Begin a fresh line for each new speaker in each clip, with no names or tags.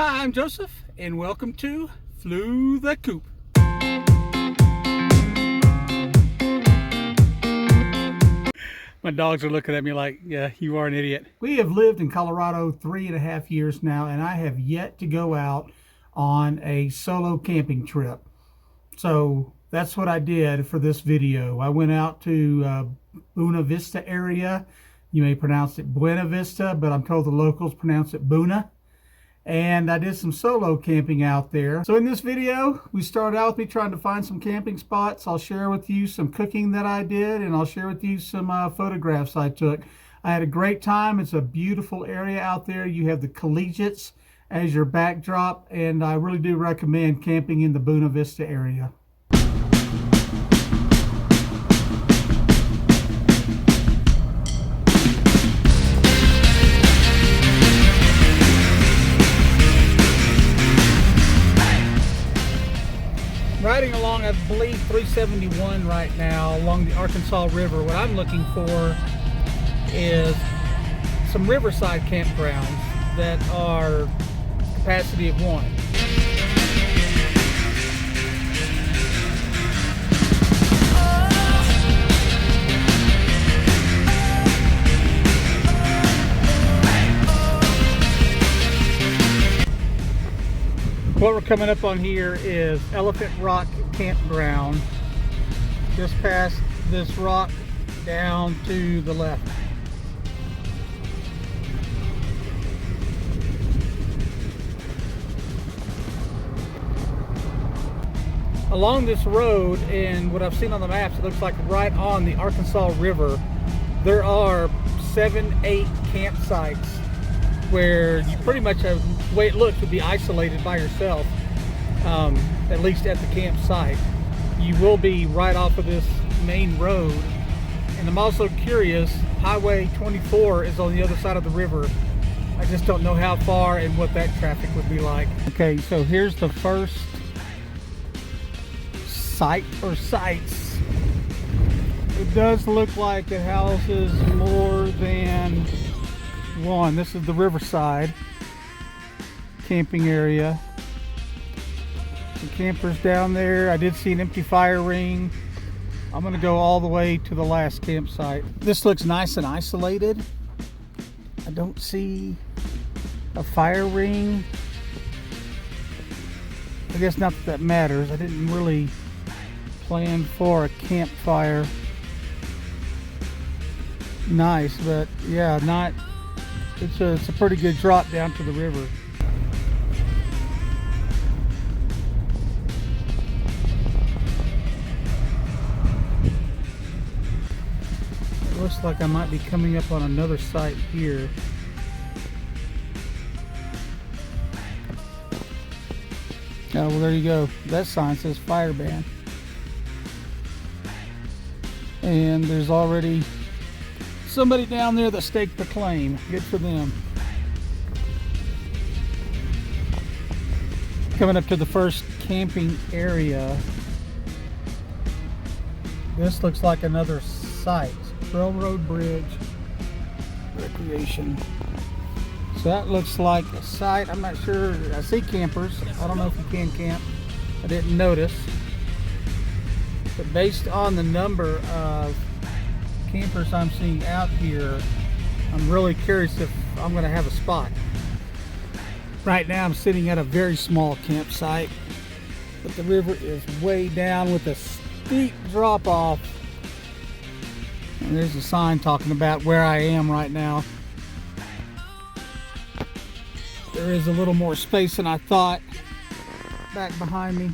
Hi, I'm Joseph, and welcome to Flew the Coop. My dogs are looking at me like, yeah, you are an idiot. We have lived in Colorado 3.5 years now, and I have yet to go out on a solo camping trip. So that's what I did for this video. I went out to Buena Vista area. You may pronounce it Buena Vista, but I'm told the locals pronounce it Boona. And I did some solo camping out there. So in this video, we start out with me trying to find some camping spots. I'll share with you some cooking that I did, and I'll share with you some photographs I took. I had a great time. It's a beautiful area out there. You have the collegiates as your backdrop, and I really do recommend camping in the Buena Vista area. Riding along, I believe, 371 right now along the Arkansas River. What I'm looking for is some riverside campgrounds that are capacity of 1. What we're coming up on here is Elephant Rock Campground. Just past this rock down to the left. Along this road, and what I've seen on the maps, it looks like right on the Arkansas River, there are 7-8 campsites where you pretty much have, the way it looks, would be isolated by yourself, at least at the campsite. You will be right off of this main road. And I'm also curious, Highway 24 is on the other side of the river. I just don't know how far and what that traffic would be like. Okay, so here's the first site or sites. It does look like it houses more than one. This is the riverside camping area. Some campers down there. I did see an empty fire ring. I'm gonna go all the way to the last campsite. This looks nice and isolated. I don't see a fire ring. I guess not that matters. I didn't really plan for a campfire. Nice, but yeah, not. It's a pretty good drop down to the river. It looks like I might be coming up on another site here. Oh, well, there you go. That sign says fire ban. And there's already somebody down there that staked the claim. Good for them. Coming up to the first camping area. This looks like another site. Railroad Bridge Recreation. So that looks like a site. I'm not sure. I see campers. I don't know if you can camp. I didn't notice. But based on the number of campers I'm seeing out here, I'm really curious if I'm going to have a spot. Right now I'm sitting at a very small campsite, but the river is way down with a steep drop off, and there's a sign talking about where I am right now. There is a little more space than I thought back behind me.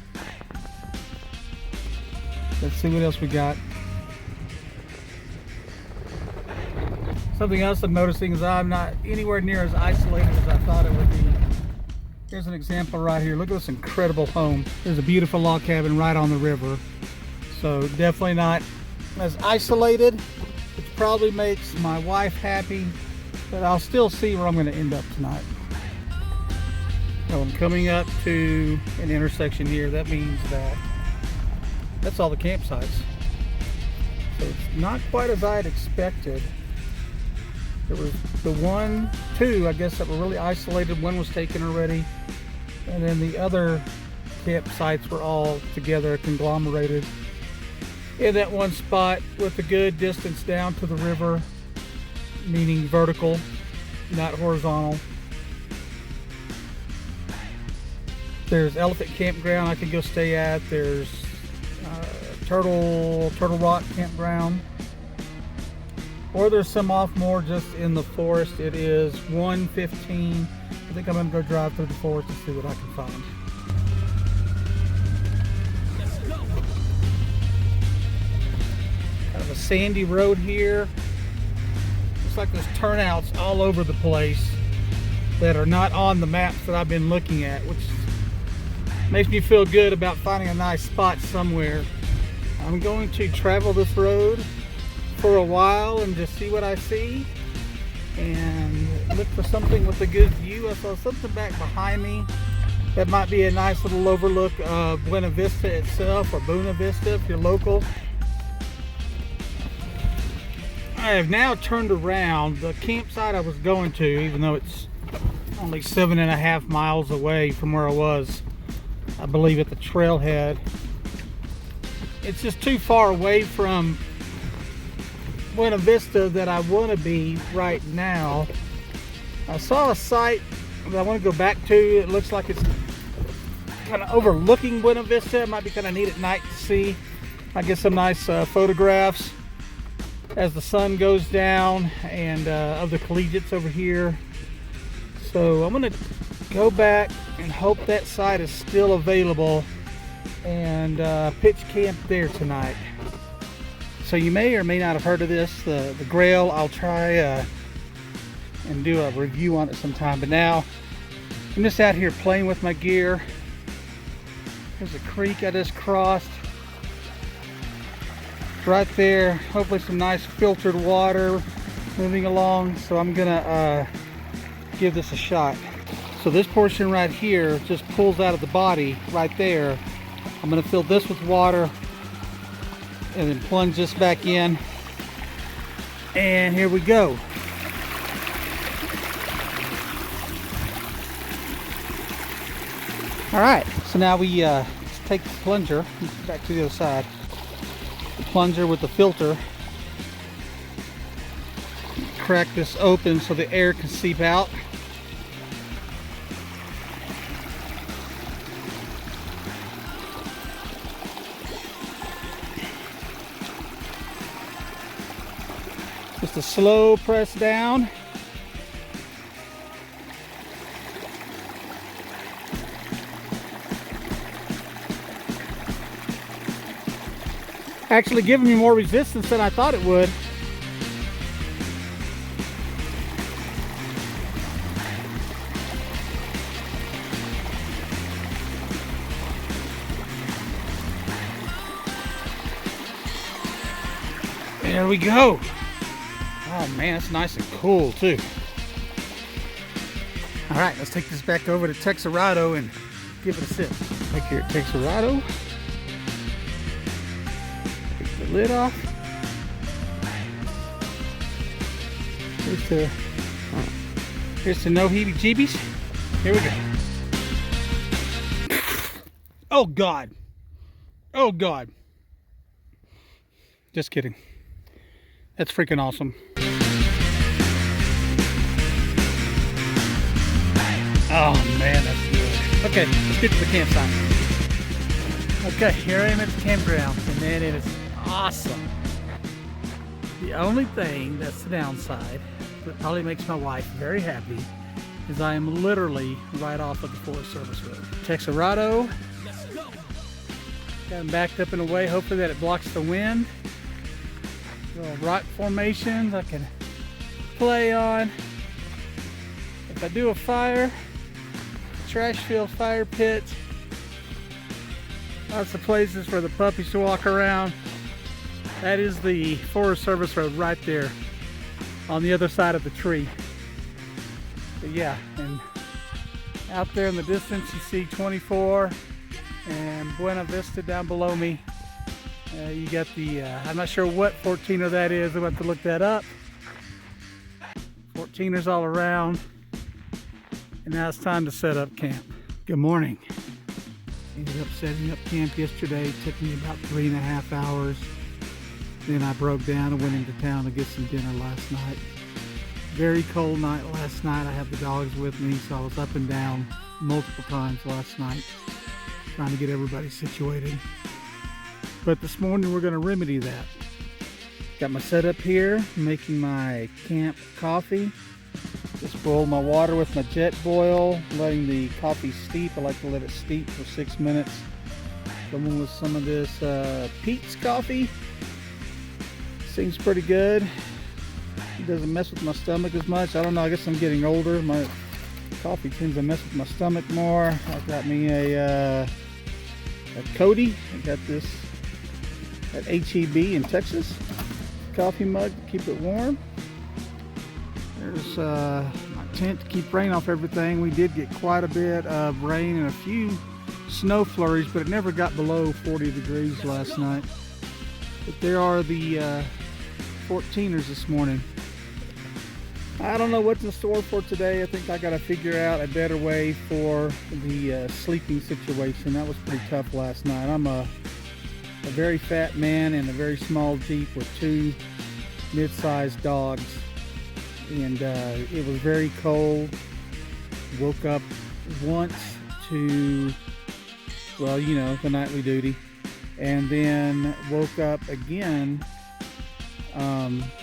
Let's see what else we got. Something else I'm noticing is I'm not anywhere near as isolated as I thought it would be. Here's an example right here. Look at this incredible home. There's a beautiful log cabin right on the river. So definitely not as isolated, which probably makes my wife happy, but I'll still see where I'm going to end up tonight. So I'm coming up to an intersection here. That means that that's all the campsites. So it's not quite as I had expected. There was the two, I guess, that were really isolated. One was taken already, and then the other campsites were all together, conglomerated in that one spot with a good distance down to the river, meaning vertical, not horizontal. There's Elephant Campground I can go stay at. There's Turtle Rock Campground. Or there's some off more just in the forest. It is 1:15. I think I'm gonna go drive through the forest and see what I can find. Let's go. Kind of a sandy road here. Looks like there's turnouts all over the place that are not on the maps that I've been looking at, which makes me feel good about finding a nice spot somewhere. I'm going to travel this road for a while and just see what I see and look for something with a good view. I saw something back behind me that might be a nice little overlook of Buena Vista itself, or Buena Vista if you're local. I have now turned around. The campsite I was going to, even though it's only 7.5 miles away from where I was, I believe at the trailhead, it's just too far away from Buena Vista that I want to be right now. I saw a site that I want to go back to. It looks like it's kind of overlooking Buena Vista. It might be kind of neat at night to see. I get some nice photographs as the sun goes down, and of the collegiates over here. So I'm going to go back and hope that site is still available and pitch camp there tonight. So you may or may not have heard of this, the Grail. I'll try and do a review on it sometime, but now I'm just out here playing with my gear. There's a creek I just crossed right there. Hopefully some nice filtered water moving along, so I'm gonna give this a shot. So this portion right here just pulls out of the body right there. I'm gonna fill this with water and then plunge this back in, and here we go. All right, so now we let's take the plunger back to the other side. The plunger with the filter. Crack this open so the air can seep out. Just a slow press down. Actually giving me more resistance than I thought it would. There we go. Oh man, it's nice and cool too. All right, let's take this back over to Texarado and give it a sip. Back here at Texarado. Take the lid off. Here's the no heebie-jeebies. Here we go. Oh God. Oh God. Just kidding. That's freaking awesome. Oh man, that's good. Okay, let's get to the campsite. Okay, here I am at the campground, and man, it is awesome. The only thing that's the downside, that probably makes my wife very happy, is I am literally right off of the Forest Service Road. Texarado. Got them backed up in a way, hopefully that it blocks the wind. Little rock formations I can play on. If I do a fire, trash field, fire pit, lots of places for the puppies to walk around. That is the Forest Service Road right there on the other side of the tree. But yeah, and out there in the distance you see 24 and Buena Vista down below me. You got the, I'm not sure what 14er that is, I'm going to have to look that up. 14ers all around. And now it's time to set up camp. Good morning. Ended up setting up camp yesterday. It took me about 3.5 hours. Then I broke down and went into town to get some dinner last night. Very cold night last night. I have the dogs with me, so I was up and down multiple times last night trying to get everybody situated. But this morning we're going to remedy that. Got my setup here, making my camp coffee. Just boiled my water with my jet boil, letting the coffee steep. I like to let it steep for 6 minutes. Coming with some of this Pete's coffee. Seems pretty good. It doesn't mess with my stomach as much. I don't know, I guess I'm getting older. My coffee tends to mess with my stomach more. I got me a Cody. I got this at HEB in Texas. Coffee mug to keep it warm. There's my tent to keep rain off everything. We did get quite a bit of rain and a few snow flurries, but it never got below 40 degrees last night. But there are the 14ers this morning. I don't know what's in store for today. I think I got to figure out a better way for the sleeping situation. That was pretty tough last night. I'm a very fat man in a very small Jeep with 2 mid-sized dogs, and it was very cold. Woke up once to, well, you know, the nightly duty, and then woke up again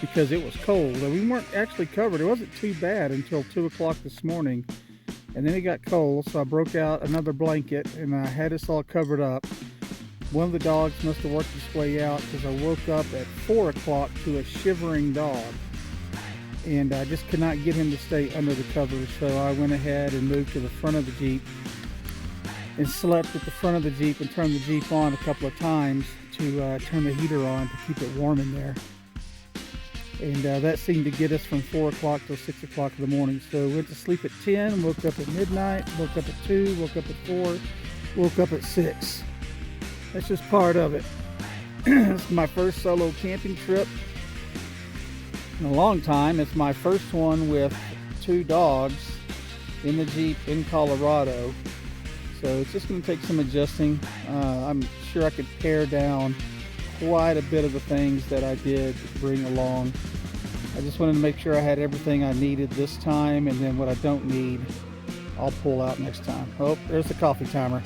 because it was cold. We weren't actually covered. It wasn't too bad until 2 o'clock this morning, and then it got cold, so I broke out another blanket and I had us all covered up. One of the dogs must have worked its way out because I woke up at 4 o'clock to a shivering dog, and I just could not get him to stay under the covers, so I went ahead and moved to the front of the Jeep and slept at the front of the Jeep and turned the Jeep on a couple of times to turn the heater on to keep it warm in there. And that seemed to get us from 4 o'clock till 6 o'clock in the morning. So went to sleep at 10, woke up at midnight, woke up at 2, woke up at 4, woke up at 6. That's just part of it. It's my first solo camping trip in a long time. It's my first one with 2 dogs in the Jeep in Colorado. So it's just going to take some adjusting. I'm sure I could pare down quite a bit of the things that I did bring along. I just wanted to make sure I had everything I needed this time, and then what I don't need, I'll pull out next time. Oh, there's the coffee timer.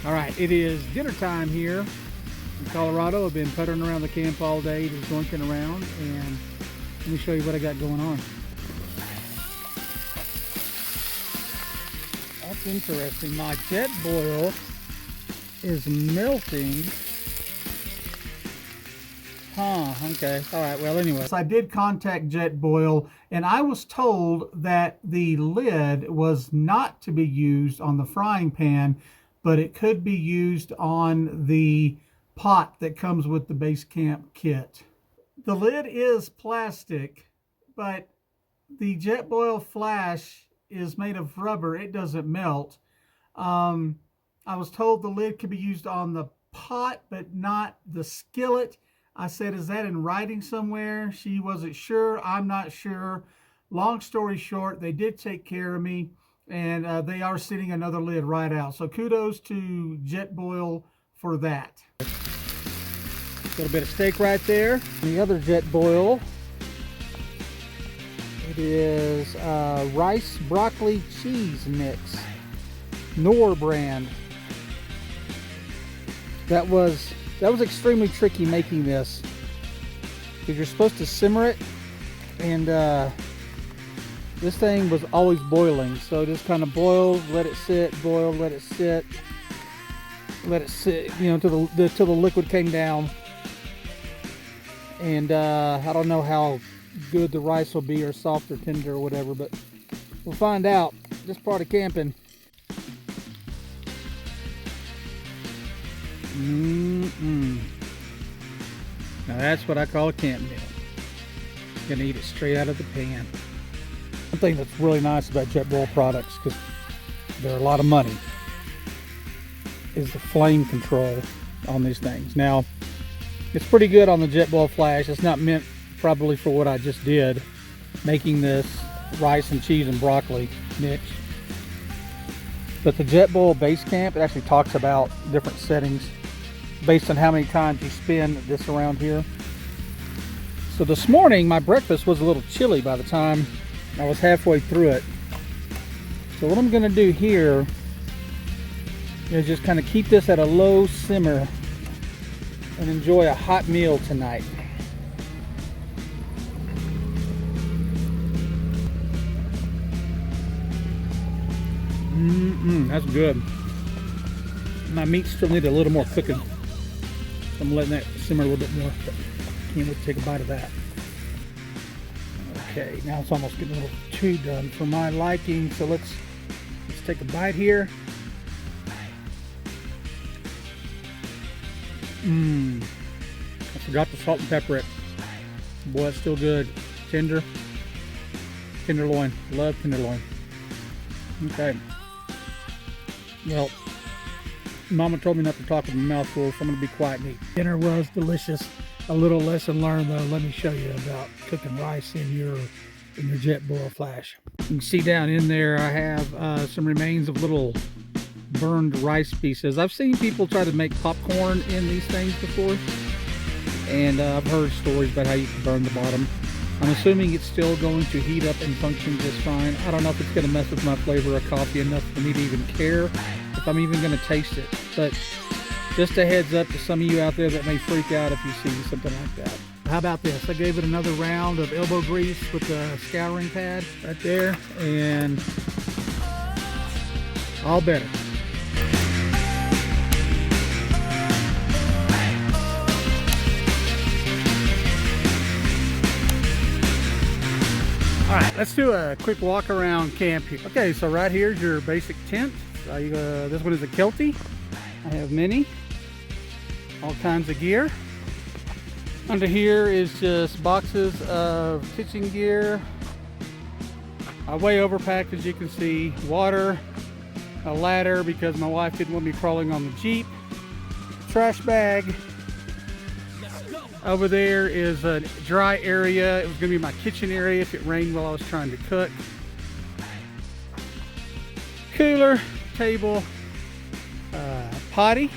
All right, it is dinner time here in Colorado. I've been puttering around the camp all day, just jointing around, and let me show you what I got going on. That's interesting. My jet boil is melting. Okay. All right, well, anyway. So I did contact Jet Boil, and I was told that the lid was not to be used on the frying pan, but it could be used on the pot that comes with the base camp kit. The lid is plastic, but the Jet Boil flash is made of rubber. It doesn't melt. I was told the lid could be used on the pot, but not the skillet. I said, is that in writing somewhere? She wasn't sure. I'm not sure. Long story short, they did take care of me, and they are sending another lid right out. So kudos to Jet Boil for that. A little bit of steak right there. The other Jet Boil, it is rice broccoli cheese mix, Knorr brand. That was extremely tricky making this, because you're supposed to simmer it, and this thing was always boiling. So just kind of boil, let it sit, boil, let it sit, you know, till the liquid came down. And I don't know how good the rice will be, or soft or tender or whatever, but we'll find out. This part of camping. Now that's what I call a camp meal. Gonna eat it straight out of the pan. One thing that's really nice about JetBoil products, because they're a lot of money, is the flame control on these things. Now, it's pretty good on the JetBoil Flash. It's not meant probably for what I just did, making this rice and cheese and broccoli mix. But the JetBoil Base Camp, it actually talks about different settings based on how many times you spin this around here. So this morning, my breakfast was a little chilly by the time I was halfway through it. So what I'm gonna do here is just kind of keep this at a low simmer and enjoy a hot meal tonight. That's good. My meat still needs a little more cooking. I'm letting that simmer a little bit more. Can't wait to take a bite of that. Okay, now it's almost getting a little too done for my liking, so let's take a bite here. I forgot the salt and pepper it. Boy, it's still good. Tender. Tenderloin. Love tenderloin. Okay. Well, Mama told me not to talk with my mouth full, so I'm going to be quiet and eat. Dinner was delicious. A little lesson learned, though. Let me show you about cooking rice in your JetBoil Flash. You can see down in there I have some remains of little burned rice pieces. I've seen people try to make popcorn in these things before, and I've heard stories about how you can burn the bottom. I'm assuming it's still going to heat up and function just fine. I don't know if it's going to mess with my flavor of coffee enough for me to even care if I'm even going to taste it, but just a heads up to some of you out there that may freak out if you see something like that. How about this? I gave it another round of elbow grease with the scouring pad right there, and all better. All right, let's do a quick walk around camp here. Okay, so right here's your basic tent. This one is a Kelty. I have many, all kinds of gear. Under here is just boxes of kitchen gear. I way overpacked, as you can see. Water, a ladder because my wife didn't want me crawling on the Jeep. Trash bag. Over there is a dry area. It was going to be my kitchen area if it rained while I was trying to cook. Cooler, table, potty,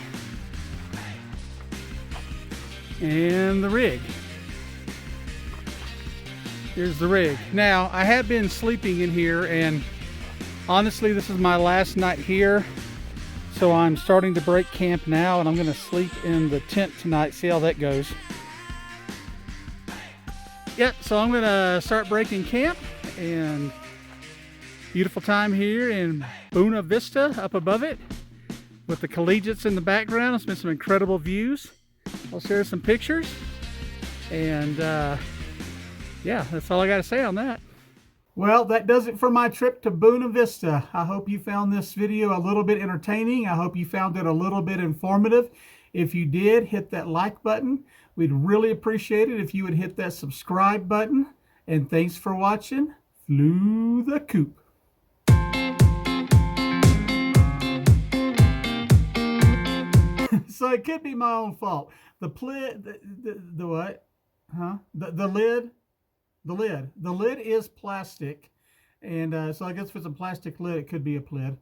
and the rig. Here's the rig. Now, I have been sleeping in here, and honestly, this is my last night here. So I'm starting to break camp now, and I'm going to sleep in the tent tonight, see how that goes. Yep, so I'm gonna start breaking camp, and beautiful time here in Buena Vista up above it with the collegiates in the background. It's been some incredible views. I'll share some pictures, and yeah, that's all I gotta say on that. Well, that does it for my trip to Buena Vista. I hope you found this video a little bit entertaining. I hope you found it a little bit informative. If you did, hit that like button. We'd really appreciate it if you would hit that subscribe button. And thanks for watching. Flew the Coop. So it could be my own fault. The what? Huh? The lid. The lid is plastic. And so I guess if it's a plastic lid, it could be a lid.